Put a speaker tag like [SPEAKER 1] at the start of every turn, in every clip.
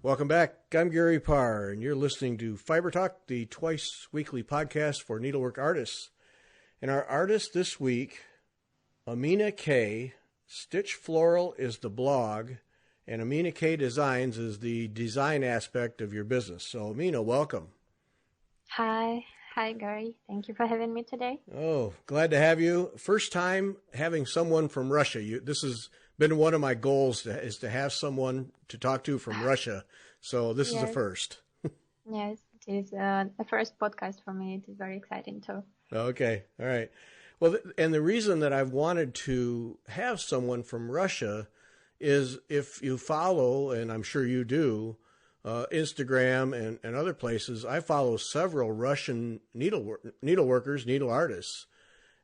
[SPEAKER 1] Welcome back. I'm Gary Parr, and you're listening to Fiber Talk, the twice-weekly podcast for needlework artists. And our artist this week, Amina K. Stitch Floral is the blog, and Amina K. Designs is the design aspect of your business. So, Amina, welcome.
[SPEAKER 2] Hi. Hi, Gary. Thank you for having me today.
[SPEAKER 1] Oh, glad to have you. First time having someone from Russia. This has been one of my goals is to have someone to talk to from Russia. So this is a first.
[SPEAKER 2] Yes, it is the first podcast for me. It is very exciting too.
[SPEAKER 1] Okay. All right. Well, and the reason that I've wanted to have someone from Russia is if you follow, and I'm sure you do, Instagram and other places, I follow several Russian needleworkers, needle artists.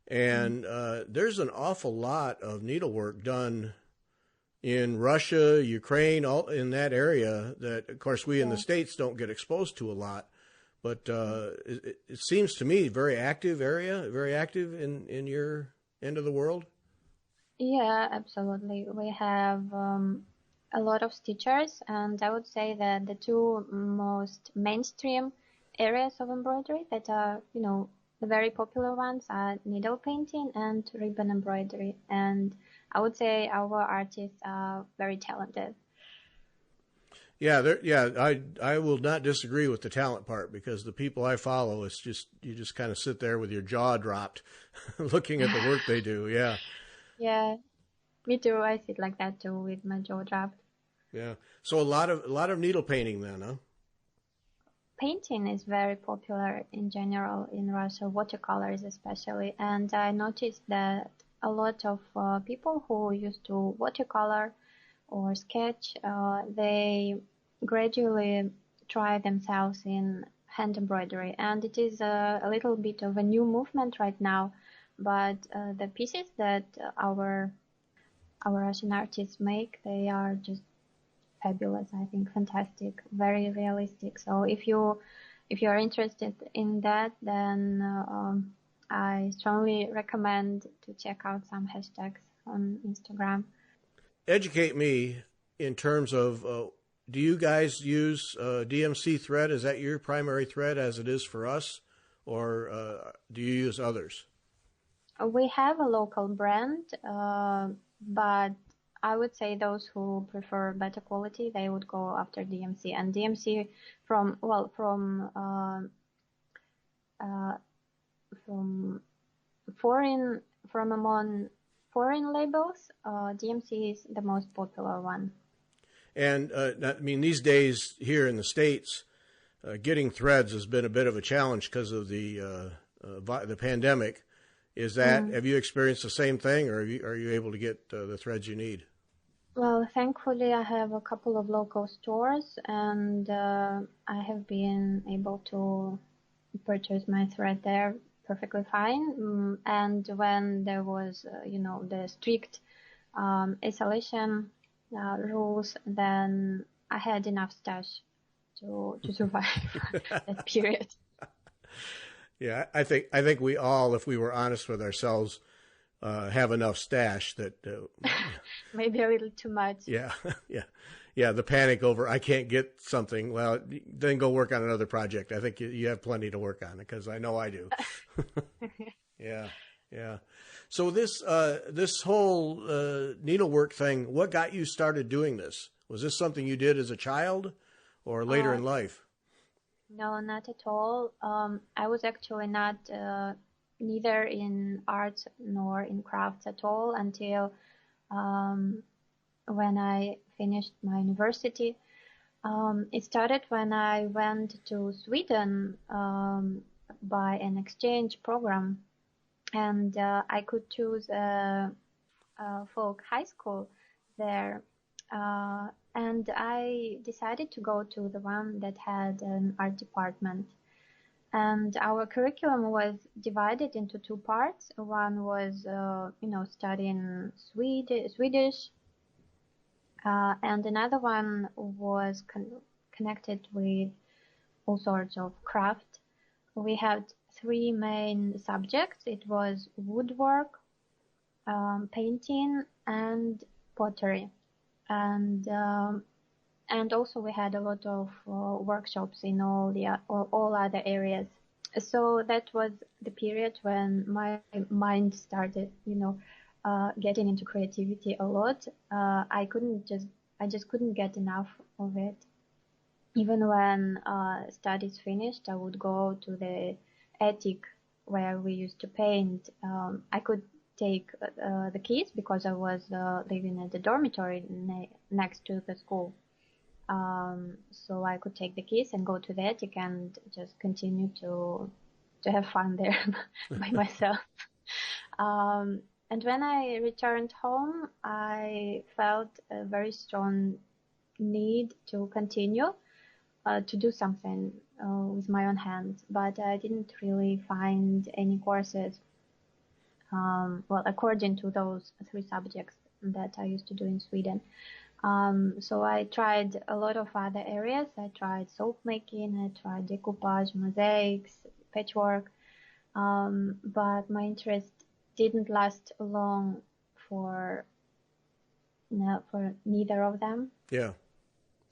[SPEAKER 1] And there's an awful lot of needlework done in Russia, Ukraine, all in that area that, of course, we in the States don't get exposed to a lot. But it seems to me very active area, very active in your end of the world.
[SPEAKER 2] Yeah, absolutely. We have a lot of stitchers, and I would say that the two most mainstream areas of embroidery that are, the very popular ones are needle painting and ribbon embroidery. And I would say our artists are very talented.
[SPEAKER 1] I will not disagree with the talent part, because the people I follow, it's just, you just kind of sit there with your jaw dropped looking at the work they do. Yeah.
[SPEAKER 2] Yeah, me too. I sit like that too with my jaw dropped.
[SPEAKER 1] Yeah. So a lot of needle painting then, huh?
[SPEAKER 2] Painting is very popular in general in Russia, watercolors especially, and I noticed that a lot of people who used to watercolor or sketch, they gradually try themselves in hand embroidery, and it is a little bit of a new movement right now, but the pieces that our Russian artists make, they are just fabulous. I think fantastic, very realistic. So if you are interested in that, then I strongly recommend to check out some hashtags on Instagram.
[SPEAKER 1] Educate me in terms of, do you guys use DMC thread? Is that your primary thread as it is for us, or do you use others?
[SPEAKER 2] We have a local brand, but I would say those who prefer better quality, they would go after DMC. And DMC from among foreign labels, DMC is the most popular one.
[SPEAKER 1] And I mean, these days here in the States, getting threads has been a bit of a challenge because of the pandemic. Is that, have you experienced the same thing, or are you able to get the threads you need?
[SPEAKER 2] Well, thankfully, I have a couple of local stores, and I have been able to purchase my thread there perfectly fine. And when there was, the strict isolation rules, then I had enough stash to survive that period.
[SPEAKER 1] Yeah, I think we all, if we were honest with ourselves, have enough stash that
[SPEAKER 2] maybe a little too much.
[SPEAKER 1] Yeah. The panic over I can't get something. Well, then go work on another project. I think you have plenty to work on, because I know I do. Yeah. So this whole needlework thing, what got you started doing this? Was this something you did as a child or later in life?
[SPEAKER 2] No, not at all. I was actually not neither in arts nor in crafts at all until when I finished my university. It started when I went to Sweden by an exchange program, and I could choose a folk high school there. And I decided to go to the one that had an art department. And our curriculum was divided into two parts. One was, studying Swedish, and another one was connected with all sorts of craft. We had three main subjects. It was woodwork, painting, and pottery. And And also we had a lot of workshops in all other areas. So that was the period when my mind started, getting into creativity a lot. I just couldn't get enough of it. Even when studies finished, I would go to the attic where we used to paint. I could take the keys because I was living at the dormitory next to the school. So I could take the keys and go to the attic and just continue to have fun there by myself. And when I returned home, I felt a very strong need to continue to do something with my own hands, but I didn't really find any courses. Well, according to those three subjects that I used to do in Sweden. So I tried a lot of other areas. I tried soap making, I tried decoupage, mosaics, patchwork, but my interest didn't last long for for neither of them.
[SPEAKER 1] Yeah.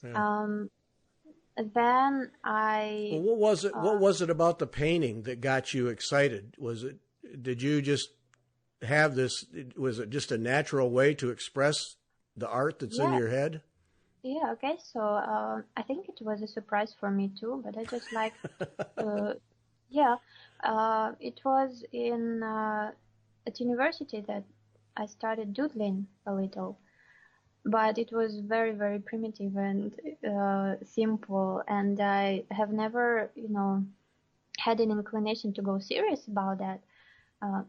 [SPEAKER 1] Yeah.
[SPEAKER 2] Then I.
[SPEAKER 1] Well, what was it? What was it about the painting that got you excited? Was it? Did you just have this? Was it just a natural way to express the art that's in
[SPEAKER 2] Yeah,
[SPEAKER 1] your head?
[SPEAKER 2] yeah, okay. So I think it was a surprise for me too, but I just liked. Yeah, it was in at university that I started doodling a little, but it was very, very primitive and simple, and I have never, had an inclination to go serious about that.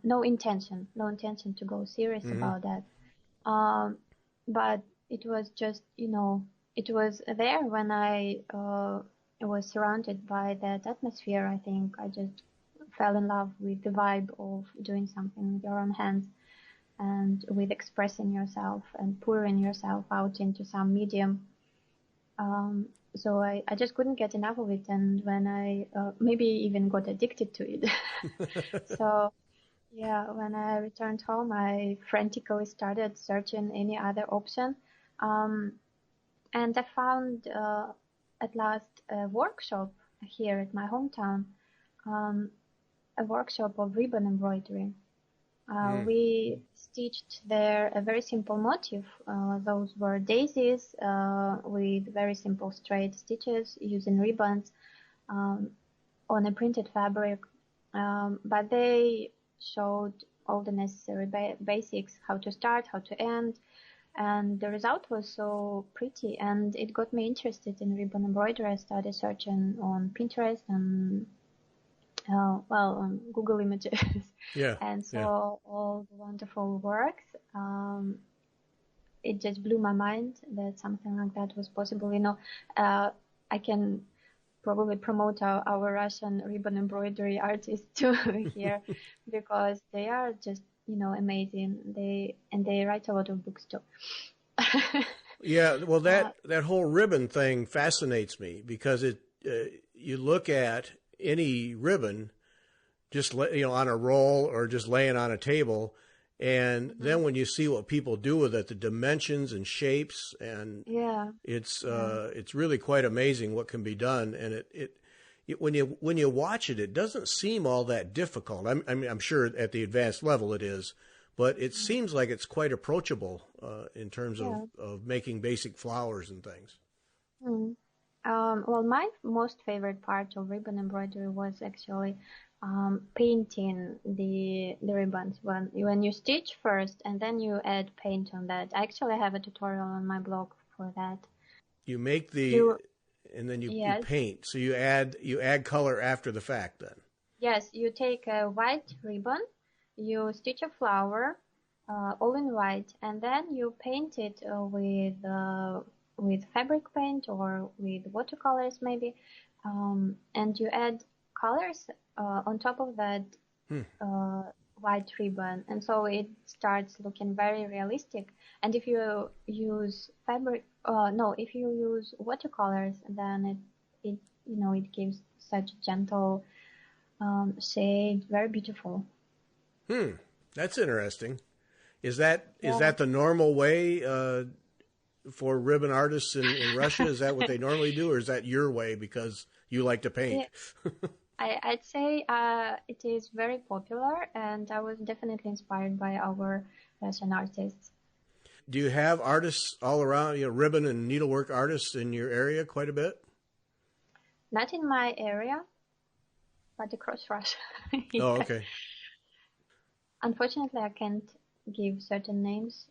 [SPEAKER 2] No intention to go serious
[SPEAKER 1] Mm-hmm.
[SPEAKER 2] about that. Um, but it was just, it was there when I was surrounded by that atmosphere. I think I just fell in love with the vibe of doing something with your own hands and with expressing yourself and pouring yourself out into some medium. So I just couldn't get enough of it. And when I maybe even got addicted to it. So yeah, when I returned home, I frantically started searching any other option. Um, and I found at last a workshop here at my hometown, um, a workshop of ribbon embroidery.
[SPEAKER 1] Mm.
[SPEAKER 2] We stitched there a very simple motif. Those were daisies with very simple straight stitches using ribbons um, on a printed fabric. But they showed all the necessary basics, how to start, how to end, and the result was so pretty, and it got me interested in ribbon embroidery. I started searching on Pinterest and on Google Images,
[SPEAKER 1] Yeah.
[SPEAKER 2] and
[SPEAKER 1] Yeah.
[SPEAKER 2] saw all the wonderful works. It just blew my mind that something like that was possible. I can probably promote our Russian ribbon embroidery artists too here because they are just amazing. They write a lot of books too.
[SPEAKER 1] Yeah. Well,
[SPEAKER 2] uh,
[SPEAKER 1] that whole ribbon thing fascinates me because you look at any ribbon just on a roll or just laying on a table, and
[SPEAKER 2] mhm.
[SPEAKER 1] then when you see what people do with it, the dimensions and shapes, and
[SPEAKER 2] Yeah, yeah,
[SPEAKER 1] it's really quite amazing what can be done. And when you watch it, it doesn't seem all that difficult. I mean, I'm sure at the advanced level it is, but it
[SPEAKER 2] mm,
[SPEAKER 1] seems like it's quite approachable in terms
[SPEAKER 2] yeah.
[SPEAKER 1] of making basic flowers and things.
[SPEAKER 2] Mm. Well, my most favorite part of ribbon embroidery was actually painting the ribbons when you stitch first and then you add paint on that. I actually have a tutorial on my blog for that.
[SPEAKER 1] You make the
[SPEAKER 2] You
[SPEAKER 1] and then you
[SPEAKER 2] Yes,
[SPEAKER 1] paint. So you add color after the fact then.
[SPEAKER 2] yes, you take a white ribbon, you stitch a flower, all in white, and then you paint it with fabric paint or with watercolors maybe, and you add colors on top of that
[SPEAKER 1] Hmm.
[SPEAKER 2] uh, white ribbon, and so it starts looking very realistic. And if you use no, if you use watercolors, then it it gives such gentle shade, very beautiful.
[SPEAKER 1] Hmm. That's interesting. Is that
[SPEAKER 2] Yeah.
[SPEAKER 1] the normal way for ribbon artists in Russia? Is that what they normally do, or is that your way because you like to paint?
[SPEAKER 2] Yeah, I'd say it is very popular, and I was definitely inspired by our Russian artists.
[SPEAKER 1] Do you have artists all around, ribbon and needlework artists in your area quite a bit?
[SPEAKER 2] Not in my area, but across Russia.
[SPEAKER 1] Oh,
[SPEAKER 2] Yeah.
[SPEAKER 1] okay.
[SPEAKER 2] Unfortunately, I can't give certain names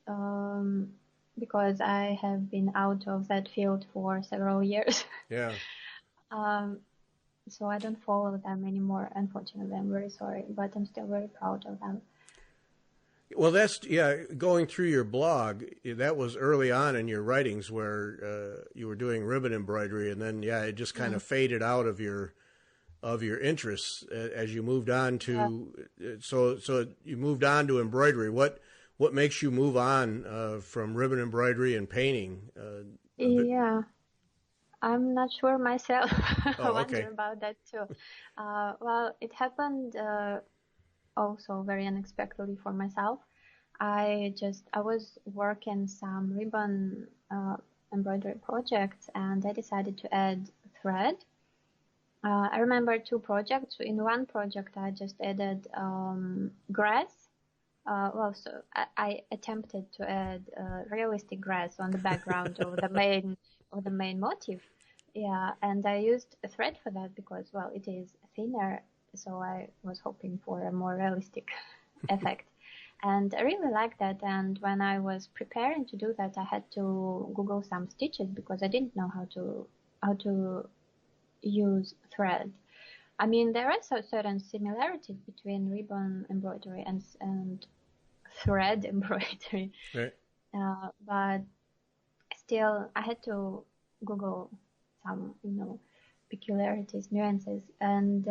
[SPEAKER 2] because I have been out of that field for several years.
[SPEAKER 1] Yeah.
[SPEAKER 2] um, so I don't follow them anymore. Unfortunately, I'm very sorry, but I'm still very proud of them.
[SPEAKER 1] Well, that's, yeah, going through your blog, that was early on in your writings where you were doing ribbon embroidery, and then, yeah, it just kind
[SPEAKER 2] Yeah.
[SPEAKER 1] of faded out of your interests as you moved on
[SPEAKER 2] Yeah.
[SPEAKER 1] to, so you moved on to embroidery. What makes you move on from ribbon embroidery and painting? A bit.
[SPEAKER 2] Yeah. I'm not sure myself. I
[SPEAKER 1] Oh,
[SPEAKER 2] wonder
[SPEAKER 1] okay.
[SPEAKER 2] about that too. Well, it happened also very unexpectedly for myself. I was working some ribbon embroidery projects, and I decided to add thread. I remember two projects. In one project, I just added grass. So I attempted to add realistic grass on the background of the main motif. Yeah, and I used a thread for that because, well, it is thinner, so I was hoping for a more realistic effect. And I really liked that. And when I was preparing to do that, I had to Google some stitches because I didn't know how to use thread. I mean, there are certain similarities between ribbon embroidery and thread embroidery,
[SPEAKER 1] Right.
[SPEAKER 2] but still, I had to Google some, peculiarities, nuances, and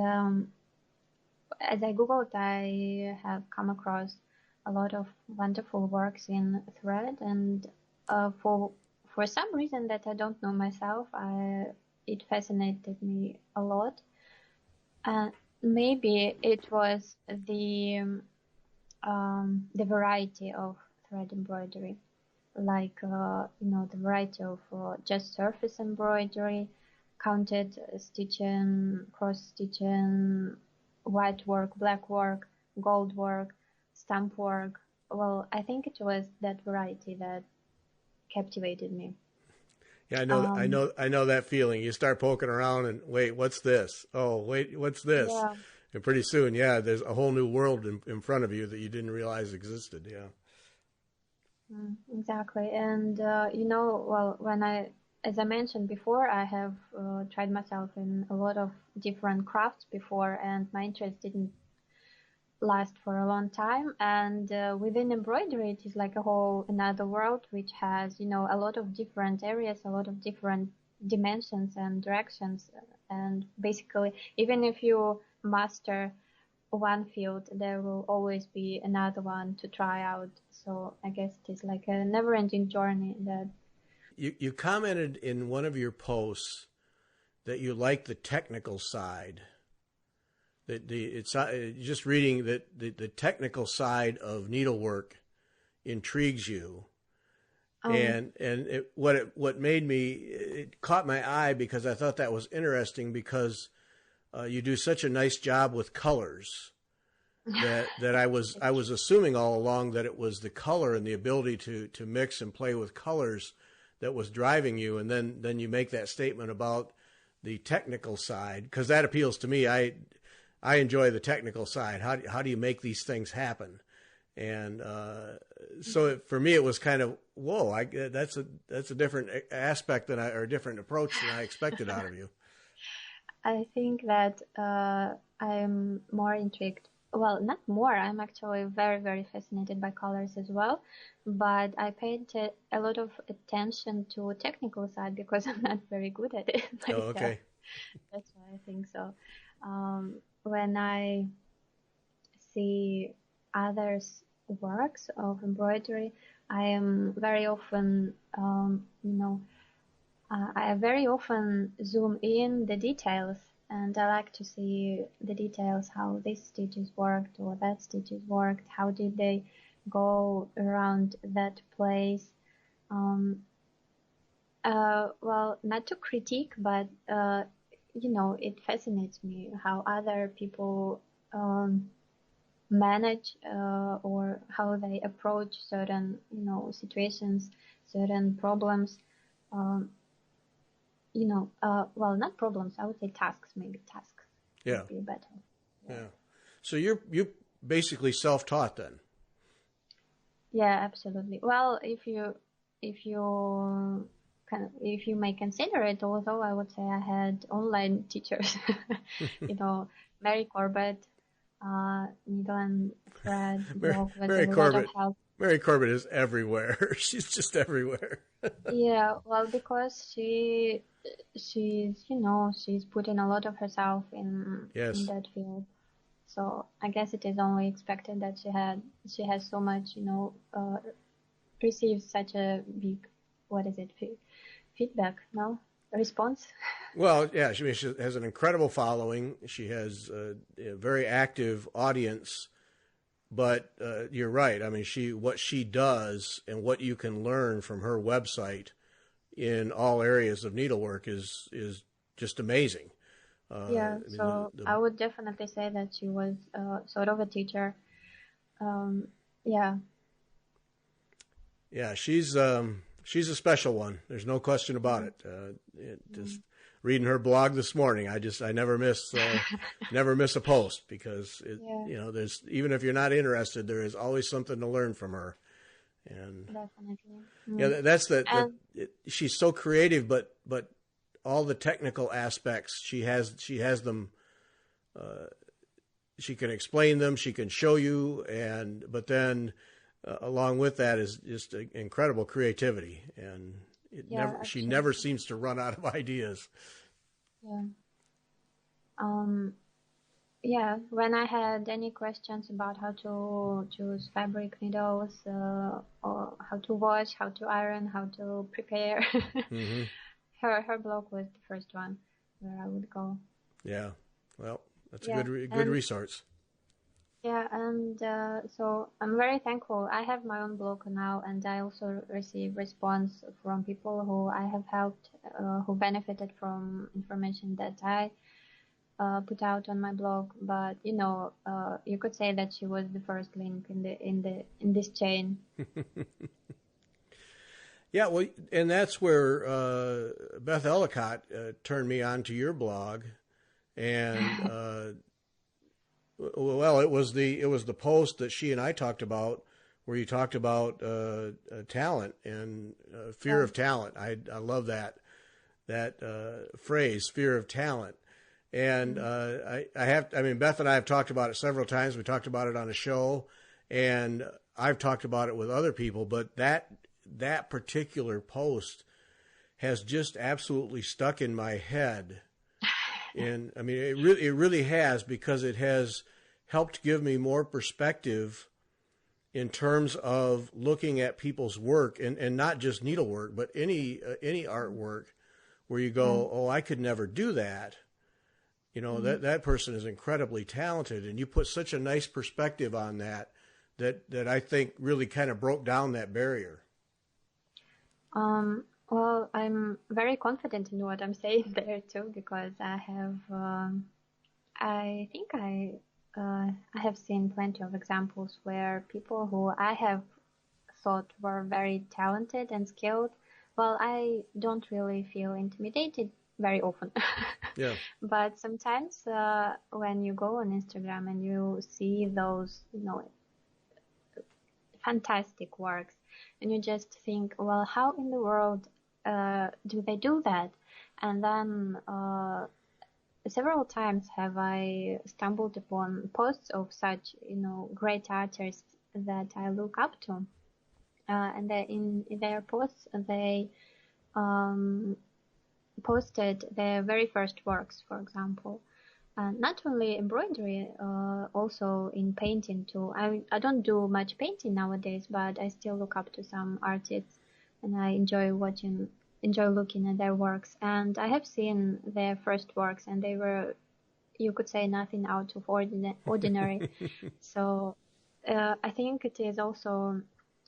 [SPEAKER 2] as I Googled, I have come across a lot of wonderful works in thread, and for some reason that I don't know myself, it fascinated me a lot. And maybe it was the variety of thread embroidery, like the variety of just surface embroidery, counted stitching, cross stitching, white work, black work, gold work, stamp work. Well, I think it was that variety that captivated me.
[SPEAKER 1] Yeah,
[SPEAKER 2] Um,
[SPEAKER 1] I know that feeling. You start poking around and wait, what's this? Oh, wait, what's this?
[SPEAKER 2] yeah,
[SPEAKER 1] And pretty soon, yeah, there's a whole new world in front of you that you didn't realize existed. Yeah.
[SPEAKER 2] exactly. And well, as I mentioned before, I have tried myself in a lot of different crafts before, and my interest didn't last for a long time. And within embroidery, it is like a whole another world, which has, a lot of different areas, a lot of different dimensions and directions. And basically, even if you master one field, there will always be another one to try out. So I guess it is like a never-ending journey that.
[SPEAKER 1] You commented in one of your posts that you like the technical side. That it's just reading that the technical side of needlework intrigues you,
[SPEAKER 2] um
[SPEAKER 1] and what made me, it caught my eye because I thought that was interesting because you do such a nice job with colors that I
[SPEAKER 2] it's
[SPEAKER 1] was assuming all along that it was the color and the ability to mix and play with colors that was driving you, and then you make that statement about the technical side because that appeals to me. I enjoy the technical side. How do you make these things happen? And so for me, it was kind of whoa. That's a different aspect or a different approach than I expected out of you.
[SPEAKER 2] I think that I'm more intrigued. Well, not more. I'm actually very, very fascinated by colors as well. But I paid a lot of attention to technical side because I'm not very good at it
[SPEAKER 1] Oh,
[SPEAKER 2] myself.
[SPEAKER 1] okay.
[SPEAKER 2] That's why I think so. When I see others' works of embroidery, I am very often, I very often zoom in the details, and I like to see the details, how this stitches worked or that stitches worked, how did they go around that place. Um, Well, not to critique, but it fascinates me how other people manage or how they approach certain, situations, certain problems. Um, well, not problems. I would say tasks. Maybe tasks
[SPEAKER 1] Yeah.
[SPEAKER 2] would be better.
[SPEAKER 1] Yeah. So you basically self-taught then.
[SPEAKER 2] Yeah, absolutely. Well, if you if you may consider it, although I would say I had online teachers, you know, Mary Corbett, Needle and Thread
[SPEAKER 1] Mary,
[SPEAKER 2] blog with a
[SPEAKER 1] Mary
[SPEAKER 2] lot of
[SPEAKER 1] Corbett.
[SPEAKER 2] help.
[SPEAKER 1] Mary Corbett is everywhere. She's just everywhere.
[SPEAKER 2] Yeah, well, because she's put in a lot of herself in
[SPEAKER 1] Yes.
[SPEAKER 2] that field. So I guess it is only expected that she has so much, received such a big, what is it, feedback, no? Response?
[SPEAKER 1] Well, yeah, she has an incredible following. She has a very active audience, but you're right. I mean, what she does and what you can learn from her website in all areas of needlework is just amazing.
[SPEAKER 2] Yeah,
[SPEAKER 1] I mean,
[SPEAKER 2] so I would definitely say that she was sort of a teacher. Um, yeah,
[SPEAKER 1] yeah, she's a special one. There's no question about
[SPEAKER 2] mm,
[SPEAKER 1] it. Just reading her blog this morning, I never miss a post because
[SPEAKER 2] yeah,
[SPEAKER 1] there's, even if you're not interested, there is always something to learn from her. And
[SPEAKER 2] definitely.
[SPEAKER 1] yeah, that's
[SPEAKER 2] And
[SPEAKER 1] she's so creative, but all the technical aspects she has them. She can explain them, she can show you, but then along with that is just incredible creativity, and
[SPEAKER 2] yeah,
[SPEAKER 1] she never
[SPEAKER 2] absolutely.
[SPEAKER 1] seems to run out of ideas.
[SPEAKER 2] Yeah. Um, yeah, when I had any questions about how to choose fabric needles, or how to wash, how to iron, how to prepare,
[SPEAKER 1] Hmm.
[SPEAKER 2] her blog was the first one where I would go.
[SPEAKER 1] Yeah, well, that's a
[SPEAKER 2] Yeah,
[SPEAKER 1] good
[SPEAKER 2] and
[SPEAKER 1] resource.
[SPEAKER 2] yeah, and so I'm very thankful. I have my own blog now, and I also receive response from people who I have helped, who benefited from information that I put out on my blog. But you could say that she was the first link in this chain.
[SPEAKER 1] Yeah, well, and that's where Beth Ellicott turned me on to your blog, and well, it was the post that she and I talked about, where you talked about talent and fear
[SPEAKER 2] Yeah.
[SPEAKER 1] of talent. I love that phrase, fear of talent. And
[SPEAKER 2] Mm.
[SPEAKER 1] I mean, Beth and I have talked about it several times. We talked about it on a show, and I've talked about it with other people. But that particular post has just absolutely stuck in my head. And I mean, it really has, because it has helped give me more perspective in terms of looking at people's work, and not just needlework, but any artwork, where you
[SPEAKER 2] Yeah.
[SPEAKER 1] go, oh, I could never do that.
[SPEAKER 2] Mm.
[SPEAKER 1] That person is incredibly talented, and you put such a nice perspective on that I think really kind of broke down that barrier.
[SPEAKER 2] Well, I'm very confident in what I'm saying there too, because I think I have seen plenty of examples where people who I have thought were very talented and skilled, well, I don't really feel intimidated very often.
[SPEAKER 1] Yeah.
[SPEAKER 2] But sometimes when you go on Instagram and you see those, fantastic works, and you just think, well, how in the world do they do that? And then several times have I stumbled upon posts of such, great artists that I look up to, and in their posts they um, posted their very first works, for example. Not only embroidery, also in painting too. I don't do much painting nowadays, but I still look up to some artists, and I enjoy looking at their works. And I have seen their first works, and they were, you could say, nothing out of ordinary. So I think it is also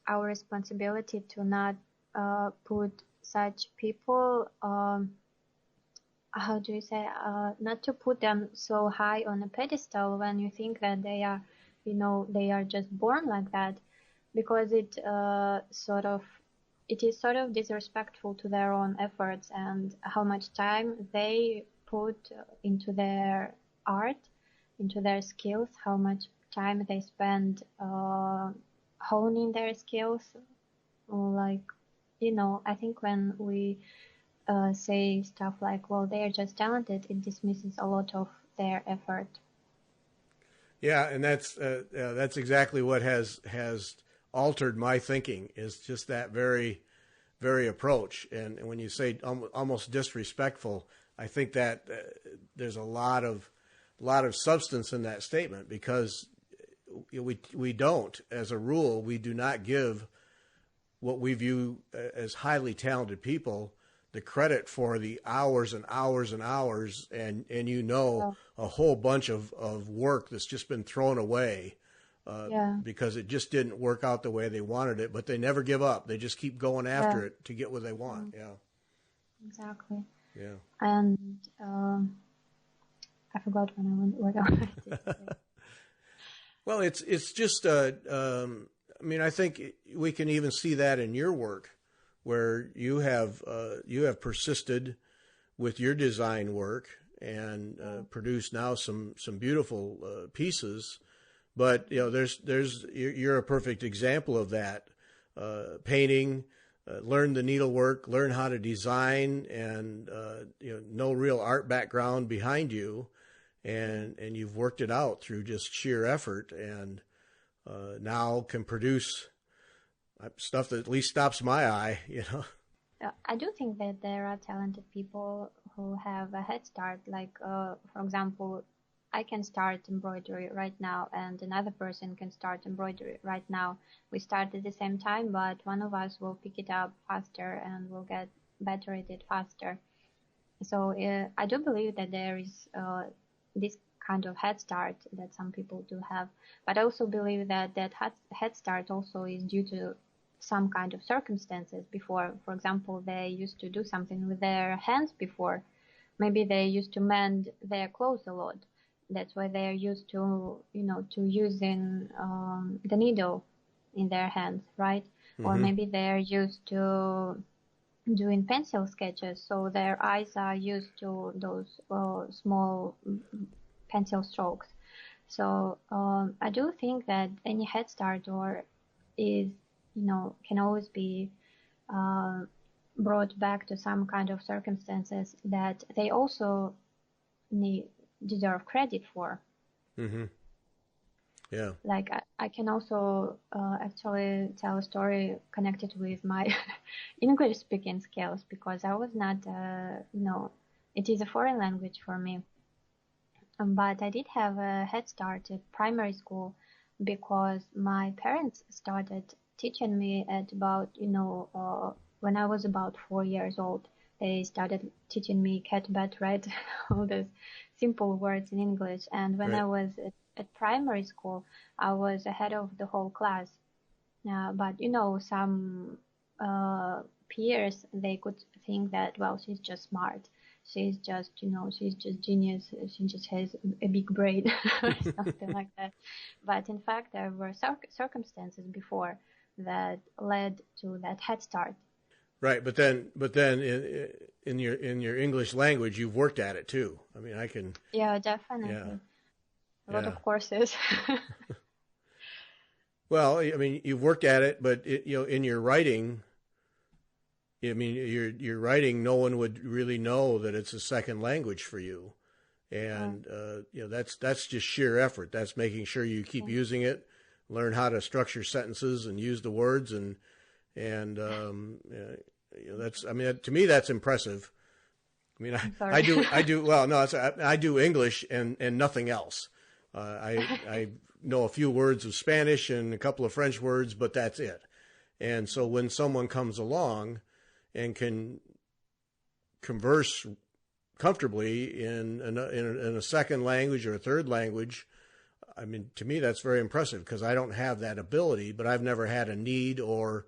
[SPEAKER 2] our responsibility to not put such people, how do you say, not to put them so high on a pedestal when you think that they are, they are just born like that, because it is sort of disrespectful to their own efforts and how much time they put into their art, into their skills, how much time they spend honing their skills. Like, I think when we say stuff like, well, they are just talented, it dismisses a lot of their effort.
[SPEAKER 1] Yeah, and that's exactly what has altered my thinking, is just that very approach. And when you say almost disrespectful, I think that there's a lot of substance in that statement, because we don't, as a rule, we do not give what we view as highly talented people the credit for the hours and hours and hours, and a whole bunch of work that's just been thrown away because it just didn't work out the way they wanted it. But they never give up. They just keep going after it to get what they want. Yeah.
[SPEAKER 2] Exactly.
[SPEAKER 1] Yeah.
[SPEAKER 2] And I forgot what I wanted to say.
[SPEAKER 1] Well, it's just I mean, I think we can even see that in your work, where you have persisted with your design work and produced now some beautiful pieces. But you're a perfect example of that. Painting, learn the needlework, learn how to design, and no real art background behind you, and you've worked it out through just sheer effort, and now can produce stuff that at least stops my eye.
[SPEAKER 2] I do think that there are talented people who have a head start. Like, for example, I can start embroidery right now, and another person can start embroidery right now. We start at the same time, but one of us will pick it up faster and will get better at it faster. So I do believe that there is this kind of head start that some people do have, but I also believe that head start also is due to some kind of circumstances before. For example, they used to do something with their hands before. Maybe they used to mend their clothes a lot. That's why they're used to, to using the needle in their hands, right? Mm-hmm. Or maybe they're used to doing pencil sketches, so their eyes are used to those small pencil strokes. So I do think that any head start is, can always be brought back to some kind of circumstances that they also deserve credit for.
[SPEAKER 1] Mm-hmm. Yeah.
[SPEAKER 2] Like I can also actually tell a story connected with my English speaking skills, because I was not, it is a foreign language for me. But I did have a head start at primary school, because my parents started teaching me at about, when I was about 4 years old. They started teaching me cat, bat, rat, all those simple words in English. And when I was at primary school, I was ahead of the whole class. But, some peers, they could think that, well, she's just smart. She's just, she's just genius. She just has a big brain or something like that. But in fact, there were circumstances before that led to that head start.
[SPEAKER 1] Right, but then in your English language, you've worked at it too. I mean, I can.
[SPEAKER 2] Yeah, definitely. A lot of courses.
[SPEAKER 1] Well, I mean, you've worked at it, but in your writing, I mean, your writing, no one would really know that it's a second language for you, and that's just sheer effort. That's making sure you keep using it, learn how to structure sentences and use the words, and that's, I mean, to me, that's impressive. I mean, I do well. No, I do English and nothing else. I know a few words of Spanish and a couple of French words, but that's it. And so when someone comes along and can converse comfortably in a second language or a third language, I mean, to me, that's very impressive, because I don't have that ability, but I've never had a need or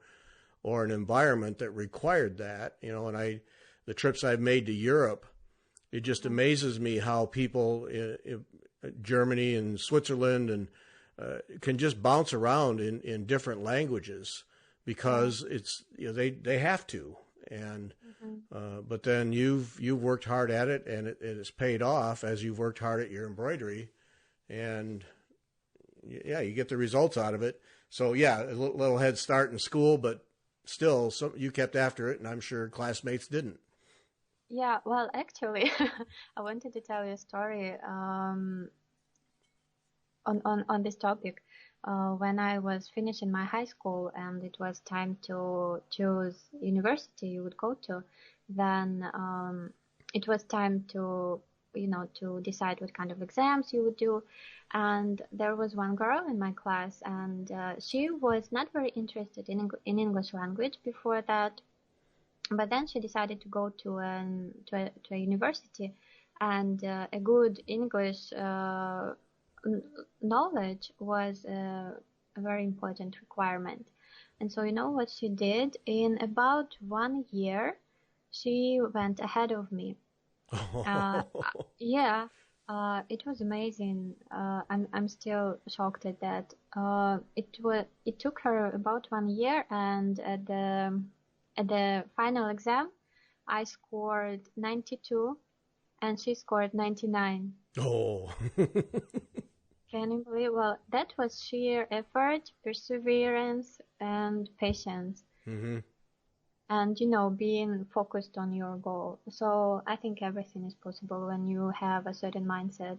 [SPEAKER 1] or an environment that required that. And the trips I've made to Europe, it just amazes me how people in Germany and Switzerland and can just bounce around in different languages because it's they have to. And but then you've worked hard at it, and it's paid off as you've worked hard at your embroidery, and yeah, you get the results out of it. So yeah, a little head start in school, but still, you kept after it, and I'm sure classmates didn't.
[SPEAKER 2] Yeah, well, actually, I wanted to tell you a story on this topic. When I was finishing my high school and it was time to choose university you would go to, then it was time to to decide what kind of exams you would do. And there was one girl in my class, and she was not very interested in English language before that. But then she decided to go to a university, and a good English knowledge was a very important requirement. And so you know what she did? In about 1 year, she went ahead of me. Yeah, it was amazing. I'm still shocked at that. It took her about 1 year, and at the final exam, I scored 92 and she scored 99.
[SPEAKER 1] Oh.
[SPEAKER 2] Can you believe? Well, that was sheer effort, perseverance, and patience.
[SPEAKER 1] Mm-hmm.
[SPEAKER 2] And, being focused on your goal. So I think everything is possible when you have a certain mindset.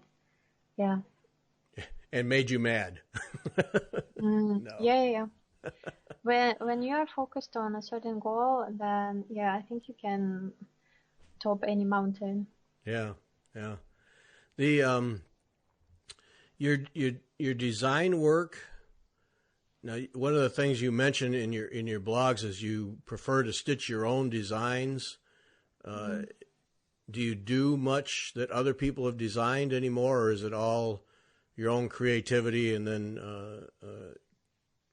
[SPEAKER 2] Yeah.
[SPEAKER 1] And made you mad. No.
[SPEAKER 2] Yeah. When you are focused on a certain goal, then yeah, I think you can top any mountain.
[SPEAKER 1] Yeah. The your design work. Now, one of the things you mentioned in your blogs is you prefer to stitch your own designs. Do you do much that other people have designed anymore, or is it all your own creativity and then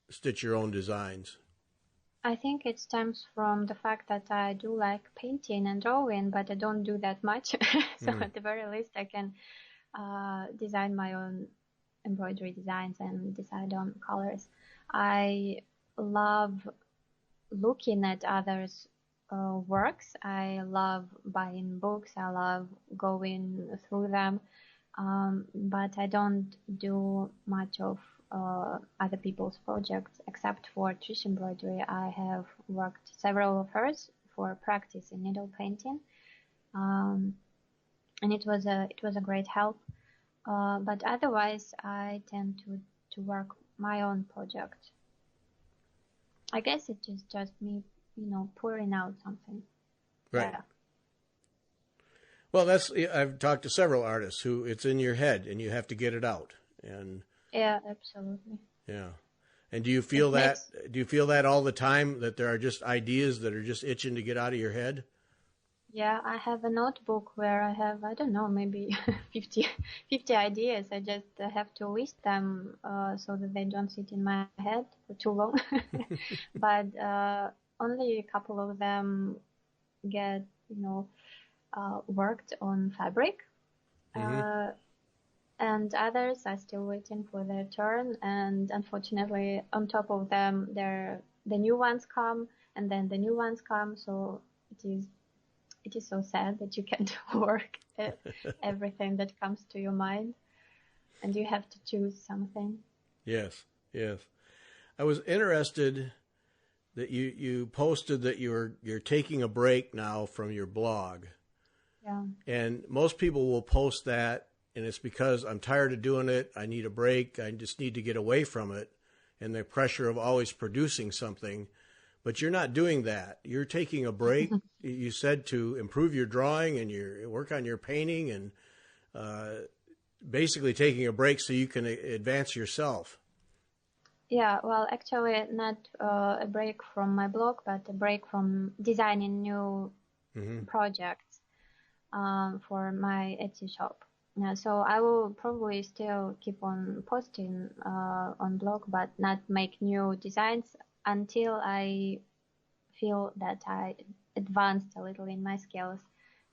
[SPEAKER 1] stitch your own designs?
[SPEAKER 2] I think it stems from the fact that I do like painting and drawing, but I don't do that much. So at the very least, I can design my own embroidery designs and decide on colors. I love looking at others' works. I love buying books. I love going through them. But I don't do much of other people's projects except for Trish embroidery. I have worked several of hers for practice in needle painting, and it was a great help. But otherwise, I tend to work my own project. I guess it is just me, pouring out something.
[SPEAKER 1] Right.
[SPEAKER 2] Yeah.
[SPEAKER 1] Well, I've talked to several artists who it's in your head and you have to get it out. And
[SPEAKER 2] yeah, absolutely.
[SPEAKER 1] Yeah. And do you feel that all the time, that there are just ideas that are just itching to get out of your head?
[SPEAKER 2] Yeah, I have a notebook where I have, I don't know, maybe 50 ideas. I just have to list them so that they don't sit in my head for too long. But only a couple of them get, worked on fabric. And others are still waiting for their turn. And unfortunately, on top of them, the new ones come, and then the new ones come. So it is so sad that you can't work at everything that comes to your mind, and you have to choose something.
[SPEAKER 1] Yes. I was interested that you posted that you're taking a break now from your blog.
[SPEAKER 2] Yeah.
[SPEAKER 1] And most people will post that, and it's because I'm tired of doing it. I need a break. I just need to get away from it and the pressure of always producing something. But you're not doing that. You're taking a break. You said to improve your drawing and your work on your painting, and basically taking a break so you can advance yourself.
[SPEAKER 2] Yeah, well, actually, not a break from my blog, but a break from designing new projects for my Etsy shop. So I will probably still keep on posting on blog, but not make new designs until I feel that I advanced a little in my skills,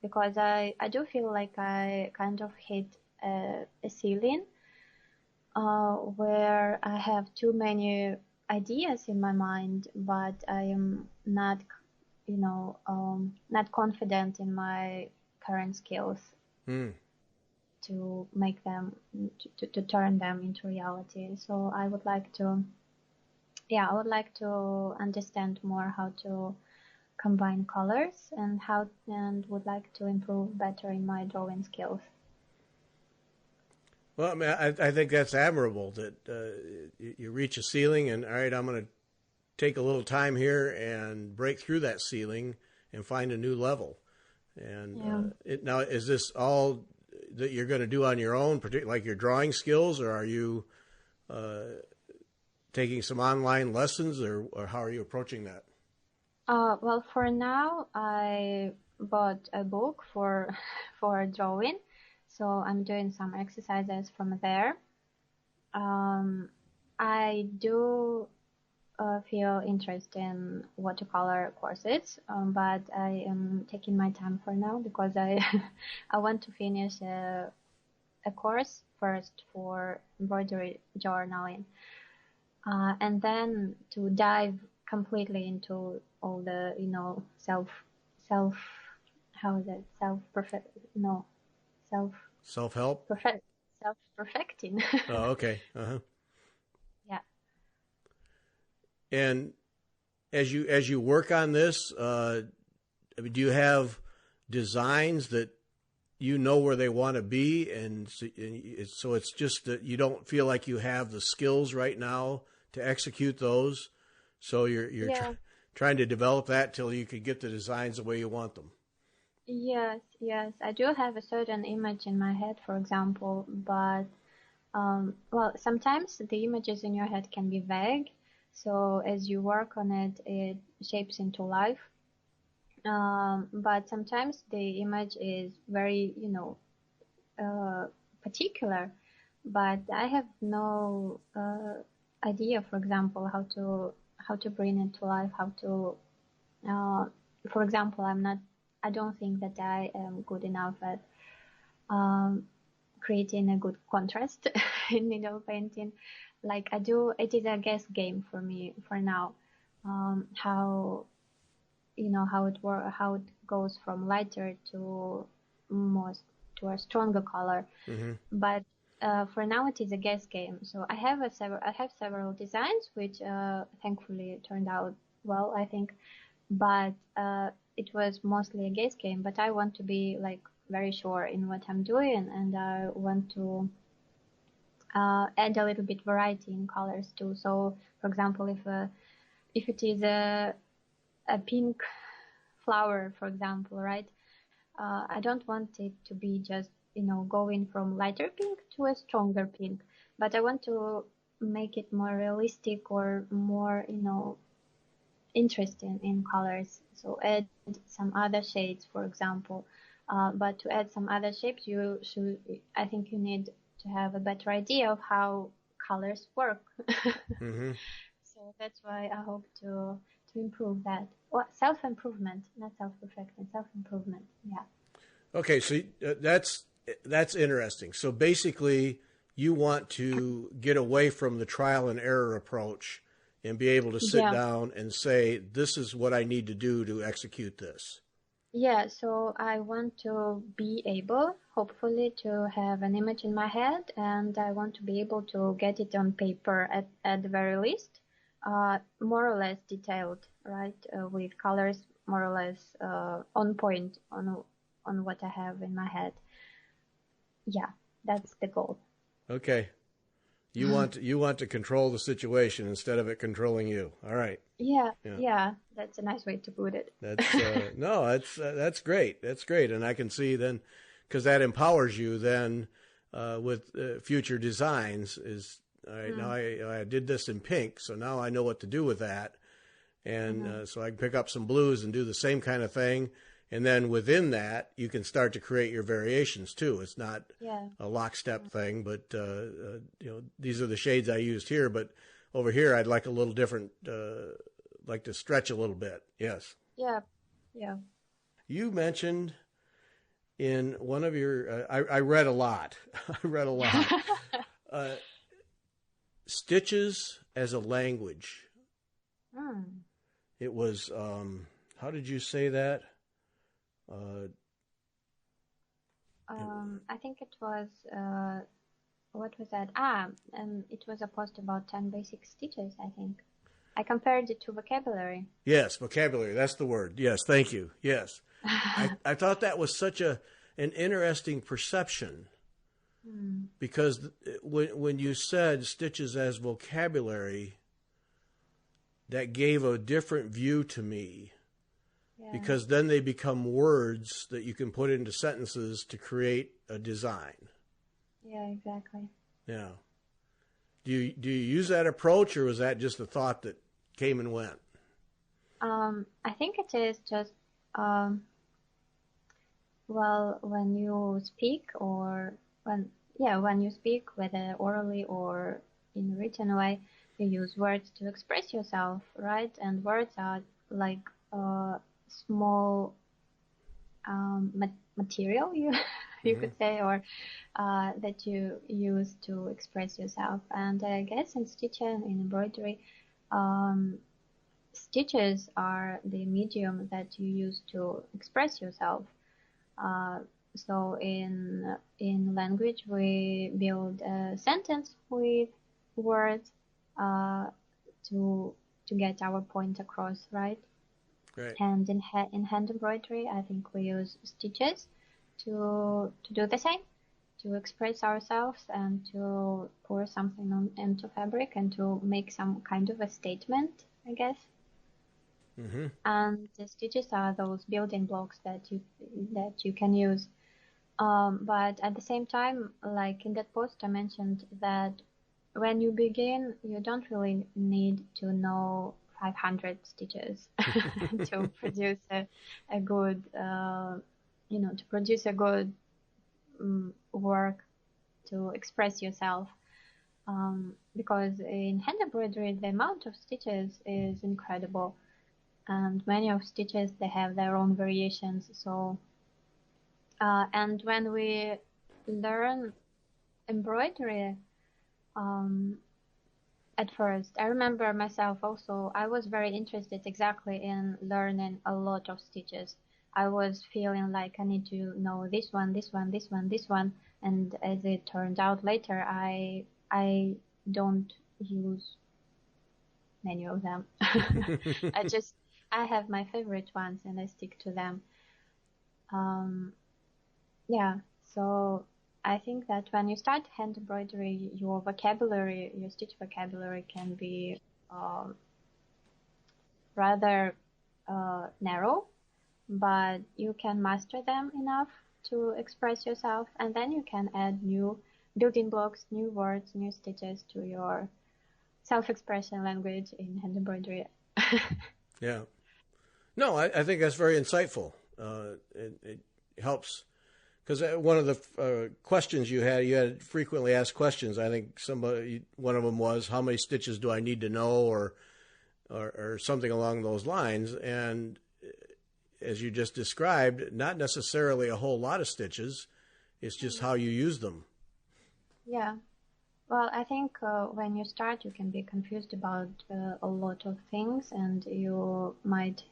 [SPEAKER 2] because I do feel like I kind of hit a ceiling where I have too many ideas in my mind, but I am not, not confident in my current skills to make them, to turn them into reality. So I would like to, I would like to understand more how to combine colors and would like to improve better in my drawing skills.
[SPEAKER 1] Well, I mean, I think that's admirable that you reach a ceiling and, all right, I'm going to take a little time here and break through that ceiling and find a new level. And now, is this all that you're going to do on your own, particularly like your drawing skills, or are you taking some online lessons, or how are you approaching that?
[SPEAKER 2] Well, for now, I bought a book for for drawing, so I'm doing some exercises from there. I do feel interest in watercolor courses, but I am taking my time for now because I I want to finish a course first for embroidery journaling, and then to dive completely into all the self how is it self
[SPEAKER 1] Self-help?
[SPEAKER 2] self perfecting.
[SPEAKER 1] Oh, okay. Uh-huh.
[SPEAKER 2] Yeah.
[SPEAKER 1] And as you work on this, I mean, do you have designs that you know where they want to be, and so it's just that you don't feel like you have the skills right now to execute those, so you're
[SPEAKER 2] Yeah.
[SPEAKER 1] trying to develop that till you could get the designs the way you want them.
[SPEAKER 2] Yes, yes. I do have a certain image in my head, for example, but well, sometimes the images in your head can be vague. So as you work on it, it shapes into life. But sometimes the image is very, particular. But I have no idea, for example, how to bring it to life, how to uh, for example, I don't think that I am good enough at um, creating a good contrast in needle painting. Like I do, it is a guess game for me for now. How, how it goes from lighter to most to a stronger color.
[SPEAKER 1] Mm-hmm.
[SPEAKER 2] But for now, it is a guess game. So I have several designs which thankfully turned out well, I think, but it was mostly a guess game. But I want to be like very sure in what I'm doing, and I want to add a little bit variety in colors too. So, for example, if it is a pink flower, for example, right? I don't want it to be just going from lighter pink to a stronger pink, but I want to make it more realistic or more interesting in colors. So add some other shades, for example. But to add some other shapes, I think you need to have a better idea of how colors work.
[SPEAKER 1] Mm-hmm.
[SPEAKER 2] So that's why I hope to improve that. Well, self-improvement, not self-perfection, self-improvement. Yeah.
[SPEAKER 1] Okay, so that's interesting. So basically, you want to get away from the trial and error approach and be able to sit
[SPEAKER 2] Yeah.
[SPEAKER 1] down and say, "This is what I need to do to execute this."
[SPEAKER 2] Yeah, so I want to be able, hopefully, to have an image in my head, and I want to be able to get it on paper at the very least, more or less detailed, right, with colors more or less on point on what I have in my head. Yeah, that's the goal.
[SPEAKER 1] Okay, you want to control the situation instead of it controlling you. All right.
[SPEAKER 2] Yeah,
[SPEAKER 1] Yeah.
[SPEAKER 2] yeah, that's a nice way to put it.
[SPEAKER 1] That's no, that's great. That's great, and I can see then because that empowers you then with future designs. Is all right. Now
[SPEAKER 2] Mm,
[SPEAKER 1] I did this in pink, so now I know what to do with that, and
[SPEAKER 2] mhm.
[SPEAKER 1] so I can pick up some blues and do the same kind of thing. And then within that, you can start to create your variations too. It's not
[SPEAKER 2] Yeah.
[SPEAKER 1] a lockstep thing, but these are the shades I used here. But over here, I'd like a little different like to stretch a little bit. Yes.
[SPEAKER 2] Yeah, yeah.
[SPEAKER 1] You mentioned in one of your, I read a lot. I read a lot. Uh, Stitches as a language.
[SPEAKER 2] Mm.
[SPEAKER 1] It was, how did you say that?
[SPEAKER 2] I think it was, what was that? It was a post about 10 basic stitches, I think. I compared it to vocabulary.
[SPEAKER 1] Yes, vocabulary. That's the word. Yes, thank you. Yes. I thought that was such an interesting perception because when you said stitches as vocabulary, that gave a different view to me
[SPEAKER 2] Yeah.
[SPEAKER 1] because then they become words that you can put into sentences to create a design.
[SPEAKER 2] Yeah, exactly.
[SPEAKER 1] Yeah. Do you use that approach, or was that just a thought that came and went?
[SPEAKER 2] I think it is just, well, when you speak when you speak, whether orally or in a written way, you use words to express yourself, right? And words are like small material, you could say, or that you use to express yourself. And I guess in stitching, in embroidery, um, stitches are the medium that you use to express yourself. Uh, so in language, we build a sentence with words uh, to get our point across, right?
[SPEAKER 1] Right.
[SPEAKER 2] And in hand embroidery, I think we use stitches to do the same, to express ourselves and to pour something into fabric and to make some kind of a statement, I guess.
[SPEAKER 1] Mm-hmm.
[SPEAKER 2] And the stitches are those building blocks that you can use. But at the same time, like in that post, I mentioned that when you begin, you don't really need to know 500 stitches to produce a good, to produce a good work to express yourself. Because in hand embroidery, the amount of stitches is incredible, and many of stitches they have their own variations. So, and when we learn embroidery, um, at first, I remember myself also, I was very interested exactly in learning a lot of stitches. I was feeling like I need to know this one, this one, this one, this one, and as it turned out later, I don't use many of them. I just I have my favorite ones and I stick to them. Um, yeah, so I think that when you start hand embroidery, your vocabulary, your stitch vocabulary can be um, rather narrow, but you can master them enough to express yourself, and then you can add new building blocks, new words, new stitches to your self-expression language in hand embroidery.
[SPEAKER 1] Yeah. No, I think that's very insightful. It helps because one of the questions you had frequently asked questions. I think one of them was, how many stitches do I need to know, or something along those lines. And as you just described, not necessarily a whole lot of stitches. It's just how you use them.
[SPEAKER 2] Yeah. Well, I think when you start, you can be confused about a lot of things, and you might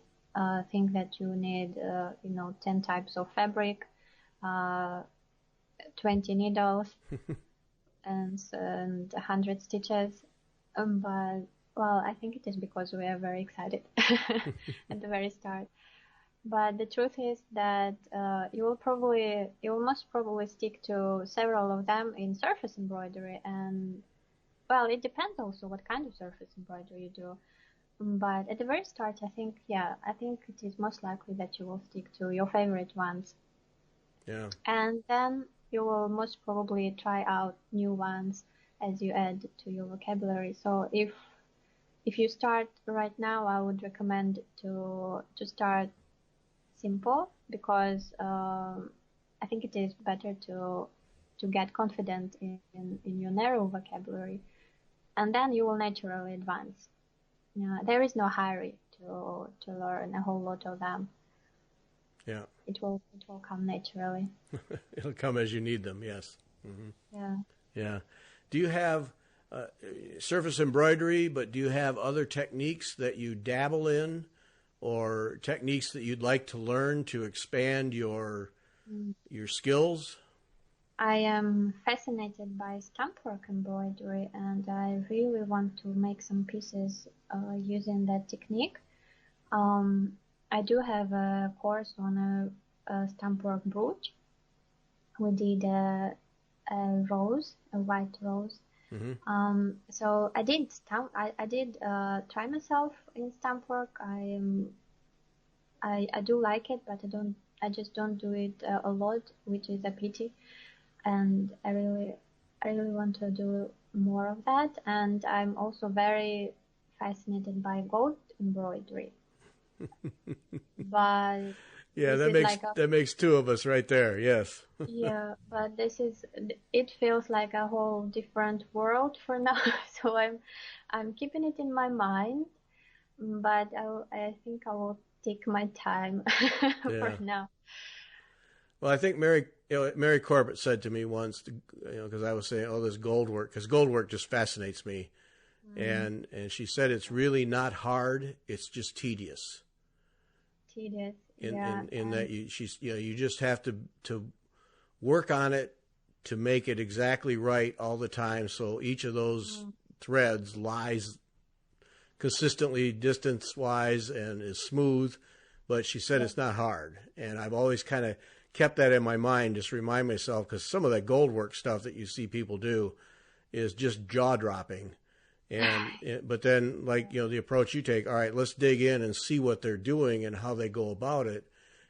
[SPEAKER 2] think that you need, 10 types of fabric, uh, 20 needles, and 100 stitches. But, well, I think it is because we are very excited at the very start. But the truth is that you will most probably stick to several of them in surface embroidery, and well, it depends also what kind of surface embroidery you do. But at the very start, I think it is most likely that you will stick to your favorite ones.
[SPEAKER 1] Yeah.
[SPEAKER 2] And then you will most probably try out new ones as you add to your vocabulary. So if you start right now, I would recommend to start simple, because I think it is better to get confident in your narrow vocabulary, and then you will naturally advance. there is no hurry to learn a whole lot of them.
[SPEAKER 1] Yeah.
[SPEAKER 2] It will come naturally.
[SPEAKER 1] It'll come as you need them. Yes. Hmm.
[SPEAKER 2] Yeah.
[SPEAKER 1] Yeah. Do you have uh, surface embroidery, but do you have other techniques that you dabble in, or techniques that you'd like to learn to expand
[SPEAKER 2] Mm.
[SPEAKER 1] your skills?
[SPEAKER 2] I am fascinated by stamp work embroidery, and I really want to make some pieces using that technique. Um, I do have a course on a stamp work brooch. We did a rose, a white rose.
[SPEAKER 1] Hmm.
[SPEAKER 2] So I did I did try myself in stamp work. I do like it, but I just don't do it a lot, which is a pity. And I really want to do more of that. And I'm also very fascinated by gold embroidery. But
[SPEAKER 1] Yeah,
[SPEAKER 2] this is like a
[SPEAKER 1] that makes two of us right there. Yes.
[SPEAKER 2] yeah, but it feels like a whole different world for now. So I'm keeping it in my mind, but I think I will take my time for
[SPEAKER 1] Yeah.
[SPEAKER 2] now.
[SPEAKER 1] Well, I think Mary Corbett said to me once, because I was saying, "Oh, this gold work," because gold work just fascinates me,
[SPEAKER 2] Mm,
[SPEAKER 1] and she said it's really not hard; it's just tedious.
[SPEAKER 2] tedious,
[SPEAKER 1] In
[SPEAKER 2] yeah,
[SPEAKER 1] in
[SPEAKER 2] and
[SPEAKER 1] that you just have to work on it to make it exactly right all the time. So each of those
[SPEAKER 2] mm,
[SPEAKER 1] threads lies consistently distance wise and is smooth. But she said
[SPEAKER 2] yeah,
[SPEAKER 1] it's not hard, and I've always kind of kept that in my mind, just remind myself, because some of that gold work stuff that you see people do is just jaw dropping. And but then, like, the approach you take, all right, let's dig in and see what they're doing and how they go about it.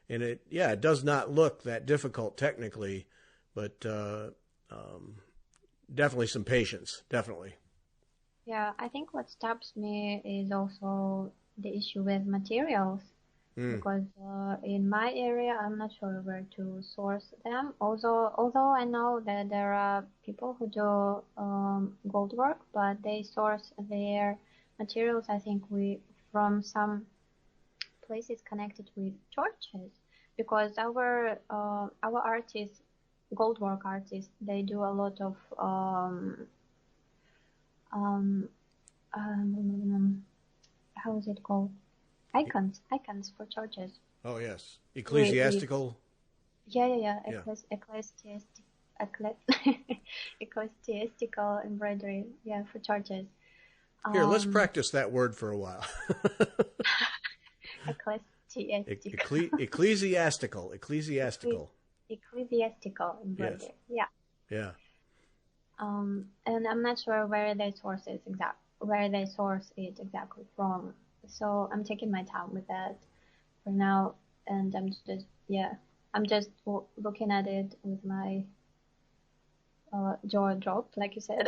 [SPEAKER 1] And it does not look that difficult technically, but um, definitely some patience, definitely.
[SPEAKER 2] yeah. I think what stops me is also the issue with materials.
[SPEAKER 1] Mm.
[SPEAKER 2] Because in my area, I'm not sure where to source them. Although I know that there are people who do gold work, but they source their materials, I think, we from some places connected with churches, because our artists, gold work artists, they do a lot of um, how is it called? Icons for churches.
[SPEAKER 1] Oh yes,
[SPEAKER 2] With
[SPEAKER 1] ecclesiastical.
[SPEAKER 2] yeah.
[SPEAKER 1] Yeah.
[SPEAKER 2] Ecclesi- ecclesiastical embroidery, yeah, for churches.
[SPEAKER 1] Here, let's
[SPEAKER 2] Um,
[SPEAKER 1] practice that word for a while.
[SPEAKER 2] ecclesiastical,
[SPEAKER 1] Ecclesiastical.
[SPEAKER 2] Ecclesi-
[SPEAKER 1] Ecclesiastical.
[SPEAKER 2] ecclesiastical
[SPEAKER 1] Yes.
[SPEAKER 2] embroidery. Yeah.
[SPEAKER 1] Yeah.
[SPEAKER 2] And I'm not sure where they source it exactly from. So I'm taking my time with that for now, and I'm just looking at it with my jaw dropped, like you said,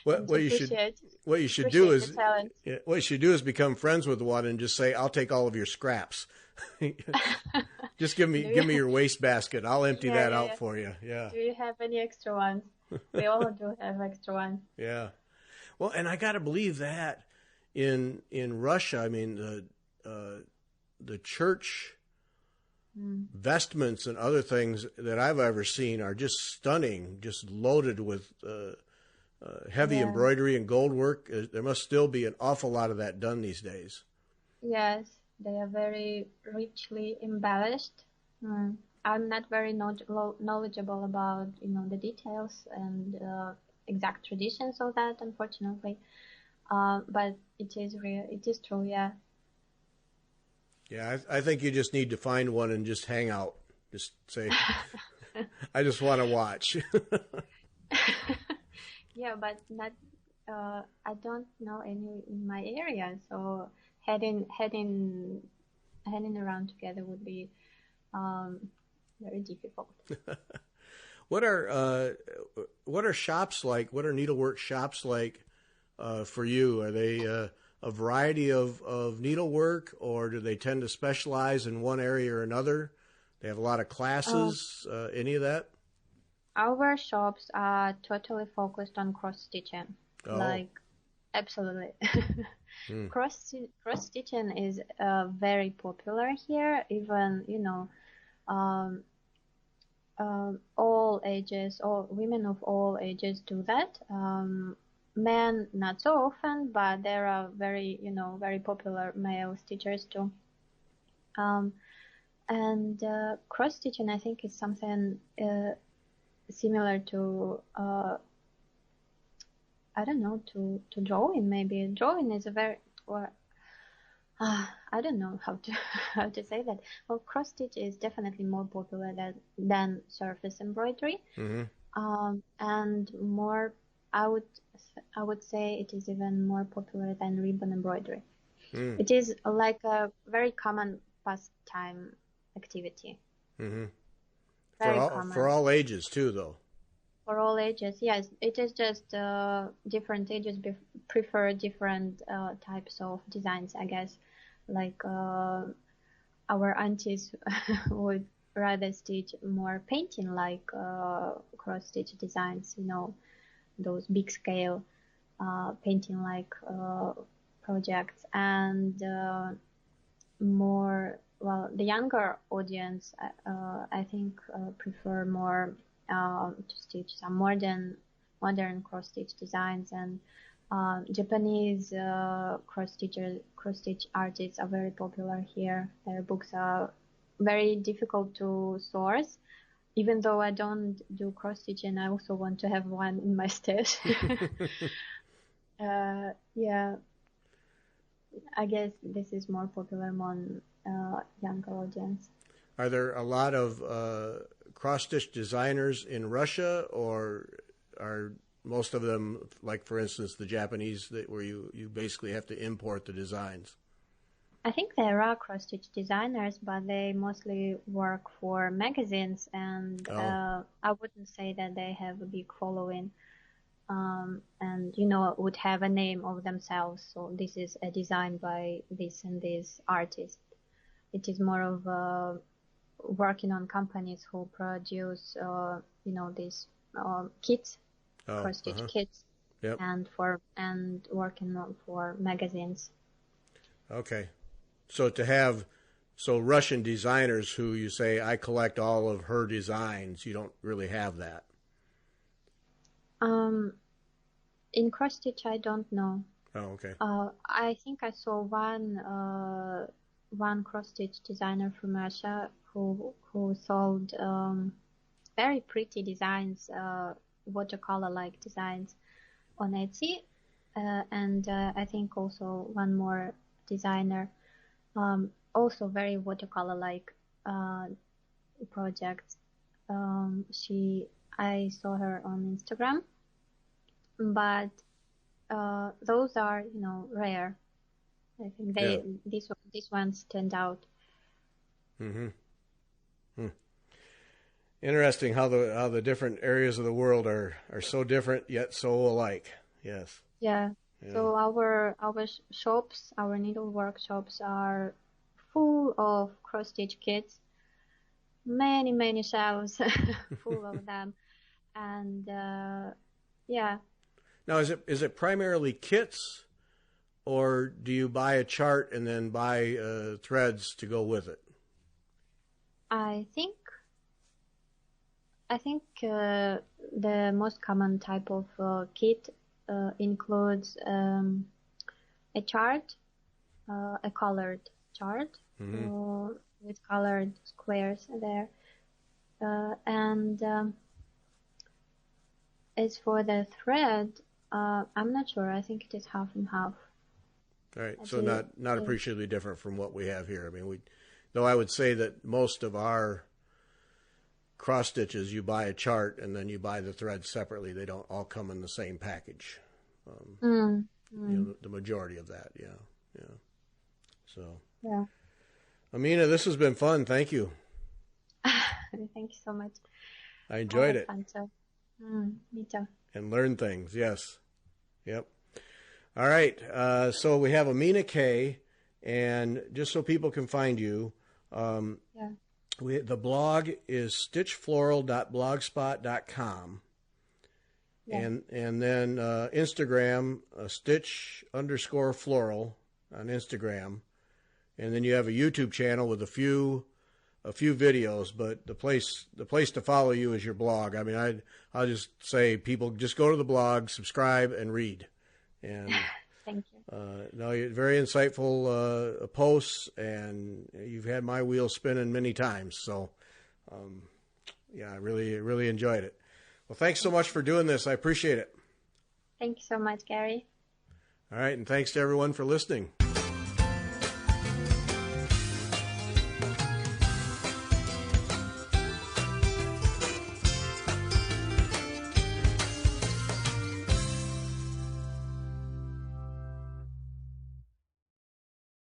[SPEAKER 1] what
[SPEAKER 2] and
[SPEAKER 1] what you should
[SPEAKER 2] appreciate
[SPEAKER 1] what you should do
[SPEAKER 2] appreciate the
[SPEAKER 1] is
[SPEAKER 2] talent.
[SPEAKER 1] what you should do is become friends with one and just say, "I'll take all of your scraps. Just
[SPEAKER 2] Do
[SPEAKER 1] give
[SPEAKER 2] you?
[SPEAKER 1] me your waste basket. I'll empty
[SPEAKER 2] Yeah,
[SPEAKER 1] that
[SPEAKER 2] yeah,
[SPEAKER 1] out
[SPEAKER 2] yeah.
[SPEAKER 1] for you." Yeah.
[SPEAKER 2] Do you have any extra ones? We all do have extra ones.
[SPEAKER 1] Yeah. Well, and I got to believe that in Russia, I mean the church
[SPEAKER 2] Mm.
[SPEAKER 1] vestments and other things that I've ever seen are just stunning, just loaded with heavy
[SPEAKER 2] Yeah.
[SPEAKER 1] embroidery and gold work. There must still be an awful lot of that done these days.
[SPEAKER 2] Yes, they are very richly embellished. Mm. I'm not very knowledgeable about the details and exact traditions of that, unfortunately. But it is real. It is true. Yeah.
[SPEAKER 1] Yeah, I think you just need to find one and just hang out. Just say, I just want to watch.
[SPEAKER 2] Yeah, but not. I don't know any in my area, so heading heading around together would be um, very difficult.
[SPEAKER 1] What are what are shops like? What are needlework shops like for you? Are they a variety of needlework, or do they tend to specialize in one area or another? They have a lot of
[SPEAKER 2] Uh,
[SPEAKER 1] classes. Any of that?
[SPEAKER 2] our shops are totally focused on cross stitching.
[SPEAKER 1] Oh,
[SPEAKER 2] Like Absolutely.
[SPEAKER 1] Mm.
[SPEAKER 2] Cross stitching is very popular here. Even um, all ages, all women of all ages do that. Men not so often, but there are very popular male stitchers too. Um, and cross stitching, I think, is something similar to I don't know, to drawing. Maybe drawing is a very well, I don't know how to how to say that. Well, cross stitch is definitely more popular than surface embroidery,
[SPEAKER 1] Mm-hmm.
[SPEAKER 2] and more. I would I would say it is even more popular than ribbon embroidery.
[SPEAKER 1] Mm.
[SPEAKER 2] It is like a very common pastime activity.
[SPEAKER 1] Mm-hmm.
[SPEAKER 2] Very
[SPEAKER 1] For
[SPEAKER 2] common
[SPEAKER 1] all ages too, though.
[SPEAKER 2] for all ages. Yes, it is just different ages prefer different types of designs, I guess. Like our aunties would rather stitch more painting like cross stitch designs, those big scale painting like projects, and more, well, the younger audience I think prefer more to stitch some modern cross stitch designs, and Japanese cross stitch artists are very popular here. Their books are very difficult to source. Even though I don't do cross stitching, I also want to have one in my stash. Yeah, I guess this is more popular among younger audience.
[SPEAKER 1] Are there a lot of cross stitch designers in Russia, or are most of them, like for instance, the Japanese, where you basically have to import the designs?
[SPEAKER 2] I think there are cross-stitch designers, but they mostly work for magazines, and
[SPEAKER 1] Oh,
[SPEAKER 2] I wouldn't say that they have a big following, and would have a name of themselves. So this is a design by this and this artist. It is more of working on companies who produce, these kits,
[SPEAKER 1] oh,
[SPEAKER 2] cross-stitch
[SPEAKER 1] uh-huh.
[SPEAKER 2] kits,
[SPEAKER 1] Yep.
[SPEAKER 2] and working on for magazines.
[SPEAKER 1] Okay. So to have Russian designers who you say I collect all of her designs, you don't really have that.
[SPEAKER 2] Um, in cross-stitch, I don't know.
[SPEAKER 1] Oh, okay.
[SPEAKER 2] I think I saw one cross-stitch designer from Russia who sold very pretty designs, watercolor-like designs on Etsy, and I think also one more designer, also very watercolor-like uh, projects. I saw her on Instagram, but those are rare. I think
[SPEAKER 1] Yeah.
[SPEAKER 2] these ones stand out.
[SPEAKER 1] Mm-hmm. Hmm. Interesting how the different areas of the world are so different yet so alike. Yes.
[SPEAKER 2] Yeah.
[SPEAKER 1] Yeah.
[SPEAKER 2] So our shops, our needlework shops are full of cross stitch kits. Many shelves full of them, and yeah,
[SPEAKER 1] Now, is it primarily kits, or do you buy a chart and then buy threads to go with it?
[SPEAKER 2] I think the most common type of kit includes a chart, a colored chart
[SPEAKER 1] Mm-hmm.
[SPEAKER 2] with colored squares there. And as for the thread, I'm not sure. I think it is half and half.
[SPEAKER 1] All right.
[SPEAKER 2] It
[SPEAKER 1] So
[SPEAKER 2] is,
[SPEAKER 1] not appreciably different from what we have here. I mean, though I would say that most of our cross stitches, you buy a chart and then you buy the threads separately. They don't all come in the same package.
[SPEAKER 2] mm, mm,
[SPEAKER 1] The majority of that, yeah, yeah. So,
[SPEAKER 2] yeah.
[SPEAKER 1] Amina, this has been fun. Thank you.
[SPEAKER 2] Thank you so much.
[SPEAKER 1] I
[SPEAKER 2] I
[SPEAKER 1] enjoyed
[SPEAKER 2] had
[SPEAKER 1] it
[SPEAKER 2] fun too. Me too.
[SPEAKER 1] and learned things. Yes. Yep. All right. So we have Amina K, and just so people can find you, um,
[SPEAKER 2] Yeah.
[SPEAKER 1] the blog is stitchfloral.blogspot.com,
[SPEAKER 2] Yeah.
[SPEAKER 1] and then Instagram, Stitch_Floral on Instagram, and then you have a YouTube channel with a few videos. But the place to follow you is your blog. I mean, I'll just say people just go to the blog, subscribe, and read. And
[SPEAKER 2] Thank you.
[SPEAKER 1] no, very insightful posts, and you've had my wheels spinning many times. So, yeah, I really enjoyed it. Well, thanks so much for doing this. I appreciate it.
[SPEAKER 2] Thank you so much, Gary.
[SPEAKER 1] All right, and thanks to everyone for listening.